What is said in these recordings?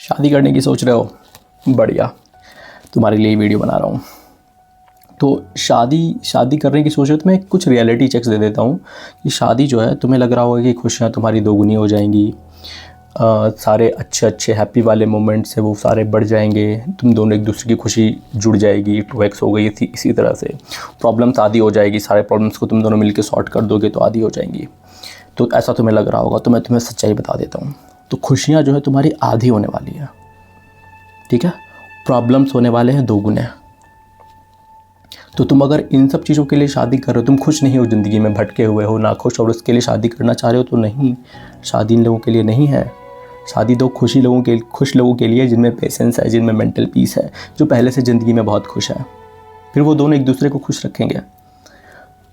शादी करने की सोच रहे हो? बढ़िया, तुम्हारे लिए वीडियो बना रहा हूँ। तो शादी करने की सोच रहे हो तो मैं कुछ रियलिटी चेक्स दे देता हूँ कि शादी जो है, तुम्हें लग रहा होगा कि खुशियाँ तुम्हारी दोगुनी हो जाएंगी, सारे अच्छे हैप्पी वाले मोमेंट्स है वो सारे बढ़ जाएंगे, तुम दोनों एक दूसरे की खुशी जुड़ जाएगी, 2x हो गई थी। इसी तरह से प्रॉब्लम्स आधी हो जाएगी, सारे प्रॉब्लम्स को तुम दोनों मिलकर सॉर्ट कर दोगे तो आधी हो जाएंगी। तो ऐसा तुम्हें लग रहा होगा, तो मैं तुम्हें सच्चाई बता देता हूँ। तो खुशियाँ जो है तुम्हारी आधी होने वाली है, ठीक है। प्रॉब्लम्स होने वाले हैं दोगुने। तो तुम अगर इन सब चीज़ों के लिए शादी कर रहे हो, तुम खुश नहीं हो, ज़िंदगी में भटके हुए हो, ना खुश, और उसके लिए शादी करना चाह रहे हो, तो नहीं, शादी इन लोगों के लिए नहीं है। शादी तो खुश लोगों के लिए जिनमें पेशेंस है, जिनमें मेंटल पीस है, जो पहले से ज़िंदगी में बहुत खुश है। फिर वो दोनों एक दूसरे को खुश रखेंगे।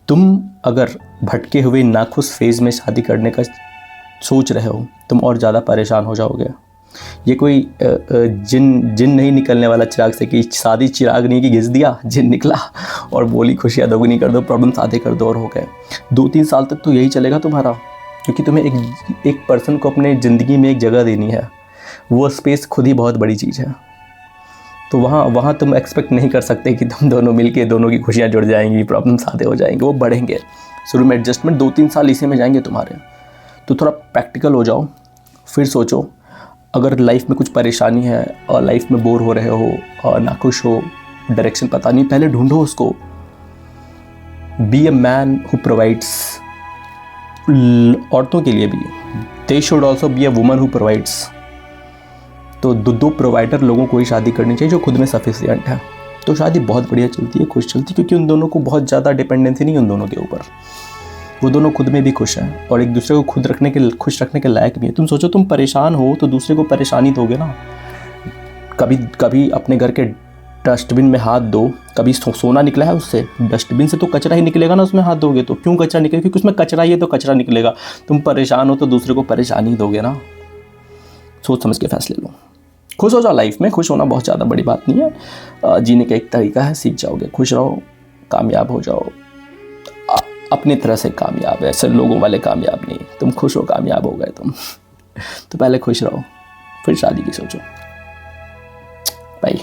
तुम अगर भटके हुए नाखुश फेज़ में शादी करने का सोच रहे हो, तुम और ज़्यादा परेशान हो जाओगे। ये कोई जिन नहीं निकलने वाला चिराग से, कि शादी चिराग नहीं कि घिस दिया, जिन निकला और बोली खुशियाँ दोगुनी कर दो, प्रॉब्लम्स आधे कर दो और हो गए। 2-3 साल तक तो यही चलेगा तुम्हारा, क्योंकि तुम्हें एक पर्सन को अपने ज़िंदगी में एक जगह देनी है। वो स्पेस खुद ही बहुत बड़ी चीज़ है। तो वहाँ तुम एक्सपेक्ट नहीं कर सकते कि तुम दोनों मिलके दोनों की खुशियाँ जुड़ जाएंगी, प्रॉब्लम्स आधे हो जाएंगे। वो बढ़ेंगे, शुरू में एडजस्टमेंट 2-3 साल इसी में जाएंगे तुम्हारे। तो थोड़ा प्रैक्टिकल हो जाओ, फिर सोचो। अगर लाइफ में कुछ परेशानी है और लाइफ में बोर हो रहे हो और नाखुश हो, डायरेक्शन पता नहीं, पहले ढूंढो उसको। Be a man who provides, औरतों के लिए भी, they should also be a woman who provides. तो दो प्रोवाइडर लोगों को ही शादी करनी चाहिए जो खुद में सफिशिएंट है। तो शादी बहुत बढ़िया चलती है, खुश चलती है, क्योंकि उन दोनों को बहुत ज़्यादा डिपेंडेंसी नहीं उन दोनों के ऊपर। वो दोनों खुद में भी खुश हैं और एक दूसरे को खुश रखने के लायक भी है। तुम सोचो, तुम परेशान हो तो दूसरे को परेशानी दोगे ना। कभी अपने घर के डस्टबिन में हाथ दो, कभी सोना निकला है उससे, डस्टबिन से तो कचरा ही निकलेगा ना, उसमें हाथ दोगे तो क्यों कचरा निकलेगा? क्योंकि उसमें कचरा ही है तो कचरा निकलेगा। तुम परेशान हो तो दूसरे को परेशानी दोगे ना। सोच समझ के फैसले लो, खुश हो जाओ। लाइफ में खुश होना बहुत ज़्यादा बड़ी बात नहीं है, जीने का एक तरीका है, सीख जाओगे। खुश रहो, कामयाब हो जाओ, अपनी तरह से कामयाब है, ऐसे लोगों वाले कामयाब नहीं। तुम खुश हो, कामयाब हो गए तुम। तो पहले खुश रहो, फिर शादी की सोचो। बाय।